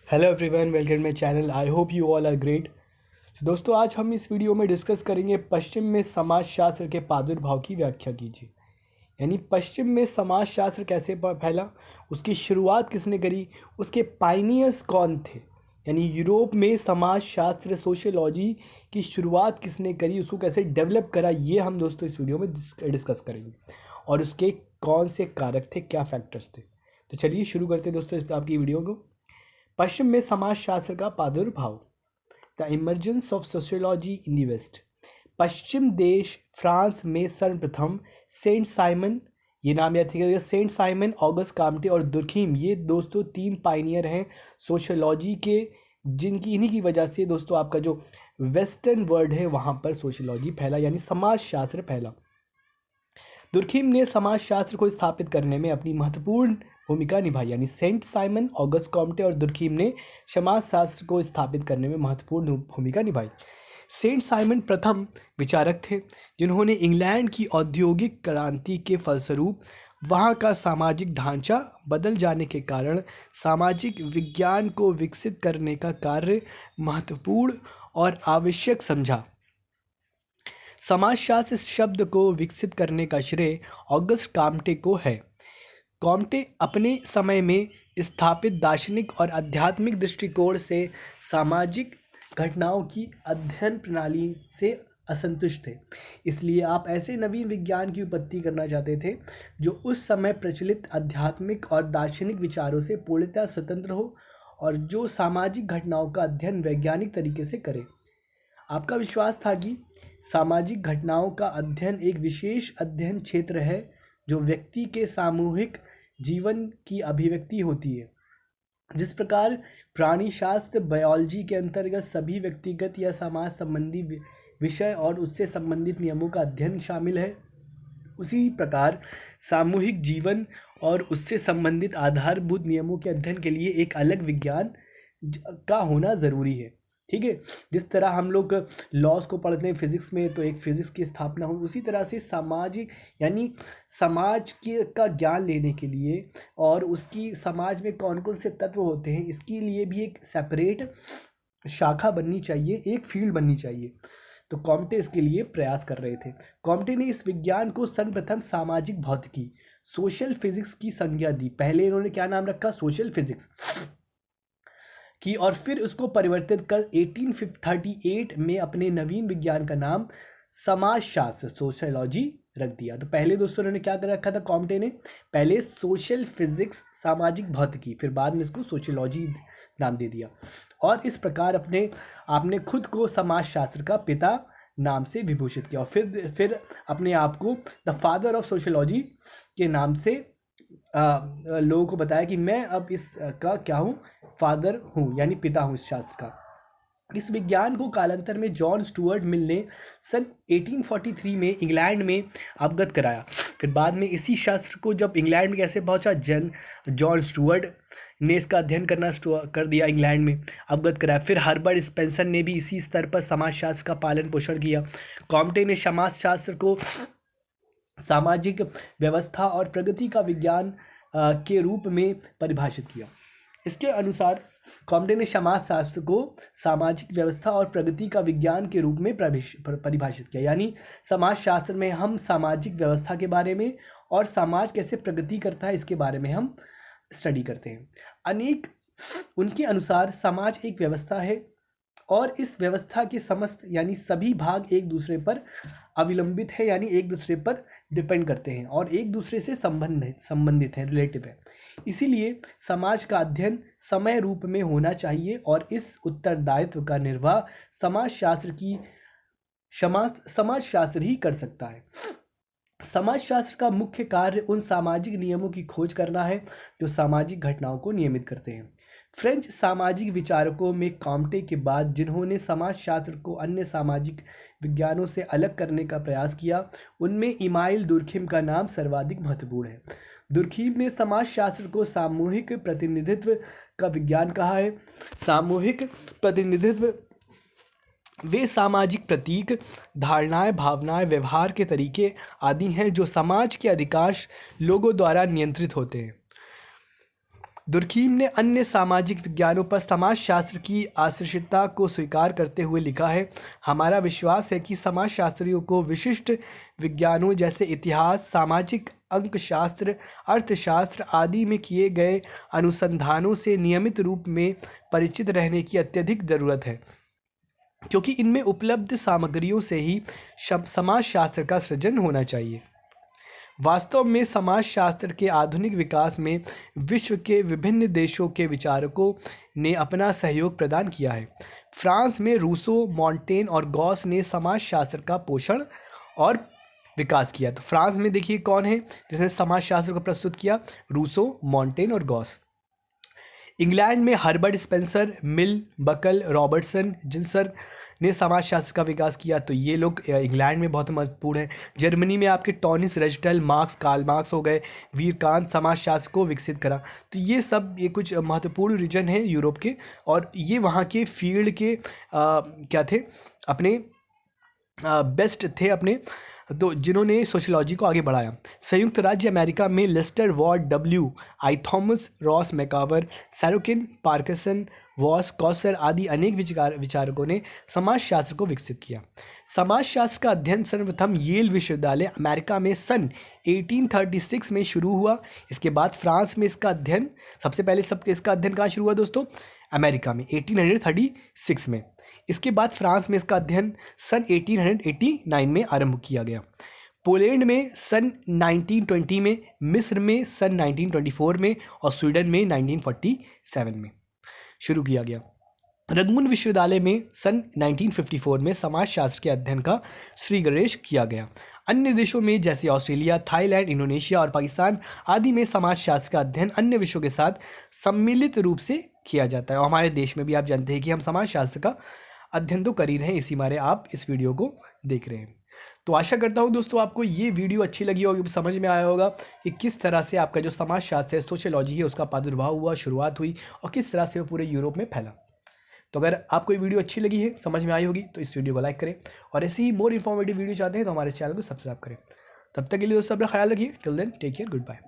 Hello everyone, welcome my channel. I hope you all are great. तो दोस्तों, आज हम इस वीडियो में डिस्कस करेंगे पश्चिम में समाजशास्त्र के प्रादुर्भाव की व्याख्या कीजिए। यानी पश्चिम में समाजशास्त्र कैसे फैला, उसकी शुरुआत किसने करी, उसके पाइनियर्स कौन थे। यानी यूरोप में समाजशास्त्र सोशियोलॉजी की शुरुआत किसने करी, उसको कैसे डेवलप करा, ये हम दोस्तों इस वीडियो में डिस्कस करेंगे। और उसके कौन से कारक थे, क्या फैक्टर्स थे। तो चलिए शुरू करते हैं दोस्तों आपकी वीडियो को। पश्चिम में समाजशास्त्र का प्रादुर्भाव, the emergence of sociology in the West. पश्चिम देश फ्रांस में सर्वप्रथम सेंट साइमन, ये नाम याद रखिएगा, सेंट साइमन, ऑगस्ट काम्टे और दुर्खीम, ये दोस्तों तीन पाइनियर हैं सोशियोलॉजी के, जिनकी इन्हीं की वजह से दोस्तों आपका जो वेस्टर्न वर्ल्ड है वहाँ पर सोशियोलॉजी फैला, यानी समाजशास्त्र फैला। दुर्खीम ने समाजशास्त्र को स्थापित करने में अपनी महत्वपूर्ण भूमिका निभाई। यानी सेंट साइमन, ऑगस्ट कॉम्टे और दुर्खीम ने समाजशास्त्र को स्थापित करने में महत्वपूर्ण भूमिका निभाई। सेंट साइमन प्रथम विचारक थे जिन्होंने इंग्लैंड की औद्योगिक क्रांति के फलस्वरूप वहाँ का सामाजिक ढांचा बदल जाने के कारण सामाजिक विज्ञान को विकसित करने का कार्य महत्वपूर्ण और आवश्यक समझा। समाजशास्त्र शब्द को विकसित करने का श्रेय ऑगस्ट काम्टे को है। कॉम्टे अपने समय में स्थापित दार्शनिक और आध्यात्मिक दृष्टिकोण से सामाजिक घटनाओं की अध्ययन प्रणाली से असंतुष्ट थे। इसलिए आप ऐसे नवीन विज्ञान की उत्पत्ति करना चाहते थे जो उस समय प्रचलित आध्यात्मिक और दार्शनिक विचारों से पूर्णतः स्वतंत्र हो और जो सामाजिक घटनाओं का अध्ययन वैज्ञानिक तरीके से करे। आपका विश्वास था कि सामाजिक घटनाओं का अध्ययन एक विशेष अध्ययन क्षेत्र है जो व्यक्ति के सामूहिक जीवन की अभिव्यक्ति होती है। जिस प्रकार प्राणीशास्त्र बायोलॉजी के अंतर्गत सभी व्यक्तिगत या समाज संबंधी विषय और उससे संबंधित नियमों का अध्ययन शामिल है, उसी प्रकार सामूहिक जीवन और उससे संबंधित आधारभूत नियमों के अध्ययन के लिए एक अलग विज्ञान का होना ज़रूरी है। ठीक है, जिस तरह हम लोग लॉज को पढ़ते हैं फिजिक्स में, तो एक फिजिक्स की स्थापना हो, उसी तरह से सामाजिक यानी समाज के का ज्ञान लेने के लिए और उसकी समाज में कौन कौन से तत्व होते हैं, इसके लिए भी एक सेपरेट शाखा बननी चाहिए, एक फील्ड बननी चाहिए। तो कॉम्टे इसके लिए प्रयास कर रहे थे। कॉम्टे ने इस विज्ञान को सर्वप्रथम सामाजिक भौतिकी, सोशल फिजिक्स की संज्ञा दी। पहले इन्होंने क्या नाम रखा, सोशल फिजिक्स की, और फिर उसको परिवर्तित कर 1838 में अपने नवीन विज्ञान का नाम समाजशास्त्र सोशियोलॉजी रख दिया। तो पहले दोस्तों उन्होंने क्या कर रखा था कॉम्टे ने, पहले सोशल फिजिक्स सामाजिक भौतिकी, फिर बाद में इसको सोशियोलॉजी नाम दे दिया। और इस प्रकार आपने खुद को समाजशास्त्र का पिता नाम से विभूषित किया, और फिर अपने आप को द फादर ऑफ सोशियोलॉजी के नाम से लोगों को बताया कि मैं अब इसका क्या हूँ, फादर हूँ, यानी पिता हूँ इस शास्त्र का। इस विज्ञान को कालांतर में जॉन स्टुअर्ट मिल ने सन 1843 में इंग्लैंड में अवगत कराया। फिर बाद में इसी शास्त्र को जब इंग्लैंड में कैसे पहुंचा, जॉन स्टुअर्ट ने इसका अध्ययन करना कर दिया, इंग्लैंड में अवगत कराया। फिर हर्बर्ट स्पेंसर ने भी इसी स्तर पर समाजशास्त्र का पालन पोषण किया। कॉम्टे ने समाजशास्त्र को सामाजिक व्यवस्था और प्रगति का विज्ञान के रूप में परिभाषित किया। इसके अनुसार कॉम्टे ने समाजशास्त्र को सामाजिक व्यवस्था और प्रगति का विज्ञान के रूप में परिभाषित किया। यानी समाजशास्त्र में हम सामाजिक व्यवस्था के बारे में और समाज कैसे प्रगति करता है इसके बारे में हम स्टडी करते हैं। उनके अनुसार समाज एक व्यवस्था है और इस व्यवस्था के समस्त यानी सभी भाग एक दूसरे पर अविलंबित है, यानी एक दूसरे पर डिपेंड करते हैं और एक दूसरे से संबंधित हैं, रिलेटिव है। इसीलिए समाज का अध्ययन समय रूप में होना चाहिए और इस उत्तरदायित्व का निर्वाह समाजशास्त्र ही कर सकता है। समाजशास्त्र का मुख्य कार्य उन सामाजिक नियमों की खोज करना है जो सामाजिक घटनाओं को नियमित करते हैं। फ्रेंच सामाजिक विचारकों में कॉम्टे के बाद जिन्होंने समाजशास्त्र को अन्य सामाजिक विज्ञानों से अलग करने का प्रयास किया, उनमें इमाइल दुर्खीम का नाम सर्वाधिक महत्वपूर्ण है। दुर्खीम ने समाजशास्त्र को सामूहिक प्रतिनिधित्व का विज्ञान कहा है। सामूहिक प्रतिनिधित्व वे सामाजिक प्रतीक, धारणाएं, भावनाएं, व्यवहार के तरीके आदि हैं जो समाज के अधिकांश लोगों द्वारा नियंत्रित होते हैं। दुर्खीम ने अन्य सामाजिक विज्ञानों पर समाजशास्त्र की आश्रितता को स्वीकार करते हुए लिखा है, हमारा विश्वास है कि समाजशास्त्रियों को विशिष्ट विज्ञानों जैसे इतिहास, सामाजिक अंकशास्त्र, अर्थशास्त्र आदि में किए गए अनुसंधानों से नियमित रूप में परिचित रहने की अत्यधिक ज़रूरत है, क्योंकि इनमें उपलब्ध सामग्रियों से ही समाजशास्त्र का सृजन होना चाहिए। वास्तव में समाजशास्त्र के आधुनिक विकास में विश्व के विभिन्न देशों के विचारकों ने अपना सहयोग प्रदान किया है। फ्रांस में रूसो, मॉन्टेन और गॉस ने समाजशास्त्र का पोषण और विकास किया। तो फ्रांस में देखिए कौन है जिसने समाजशास्त्र को प्रस्तुत किया? रूसो, मॉन्टेन और गॉस। इंग्लैंड में हर्बर्ट स्पेंसर, मिल, बकल, रॉबर्टसन, जिल्सर ने समाजशास्त्र का विकास किया। तो ये लोग इंग्लैंड में बहुत महत्वपूर्ण है। जर्मनी में आपके टॉनिस रेस्टल, मार्क्स, कार्ल मार्क्स हो गए, वीरकांत समाजशास्त्र को विकसित करा। तो ये सब ये कुछ महत्वपूर्ण रीजन है यूरोप के, और ये वहाँ के फील्ड के क्या थे, अपने बेस्ट थे अपने, तो जिन्होंने सोशलॉजी को आगे बढ़ाया। संयुक्त राज्य अमेरिका में Lester Ward, W I Thomas, Ross MacIver, Sorokin, Parkinson, Voss, Coser आदि अनेक विचारकों ने समाजशास्त्र को विकसित किया। समाजशास्त्र का अध्ययन सर्वप्रथम येल विश्वविद्यालय अमेरिका में सन 1836 में शुरू हुआ। इसके बाद फ्रांस में इसका अध्ययन, सबसे पहले इसका अध्ययन कहाँ शुरू हुआ दोस्तों? अमेरिका में 1836 में। इसके बाद फ्रांस में इसका अध्ययन सन 1889 में आरंभ किया गया। पोलैंड में सन 1920 में, मिस्र में सन 1924 में और स्वीडन में 1947 में शुरू किया गया। रंगून विश्वविद्यालय में सन 1954 में समाजशास्त्र के अध्ययन का श्रीगणेश किया गया। अन्य देशों में जैसे ऑस्ट्रेलिया, थाईलैंड, इंडोनेशिया और पाकिस्तान आदि में समाजशास्त्र का अध्ययन अन्य विषयों के साथ सम्मिलित रूप से किया जाता है। और हमारे देश में भी आप जानते हैं कि हम समाजशास्त्र का अध्ययन तो कर ही रहे हैं, इसी मारे आप इस वीडियो को देख रहे हैं। तो आशा करता हूँ दोस्तों आपको ये वीडियो अच्छी लगी होगी, समझ में आया होगा कि किस तरह से आपका जो समाजशास्त्र है, सोशियोलॉजी है, उसका प्रादुर्भाव हुआ, शुरुआत हुई और किस तरह से वो पूरे यूरोप में फैला। तो अगर आपको ये वीडियो अच्छी लगी है, समझ में आई होगी, तो इस वीडियो को लाइक करें, और ऐसे ही मोर इन्फॉर्मेटिव वीडियो चाहते हैं तो हमारे चैनल को सब्सक्राइब करें। तब तक के लिए दोस्तों अपना ख्याल रखिए। Till then take care, good bye.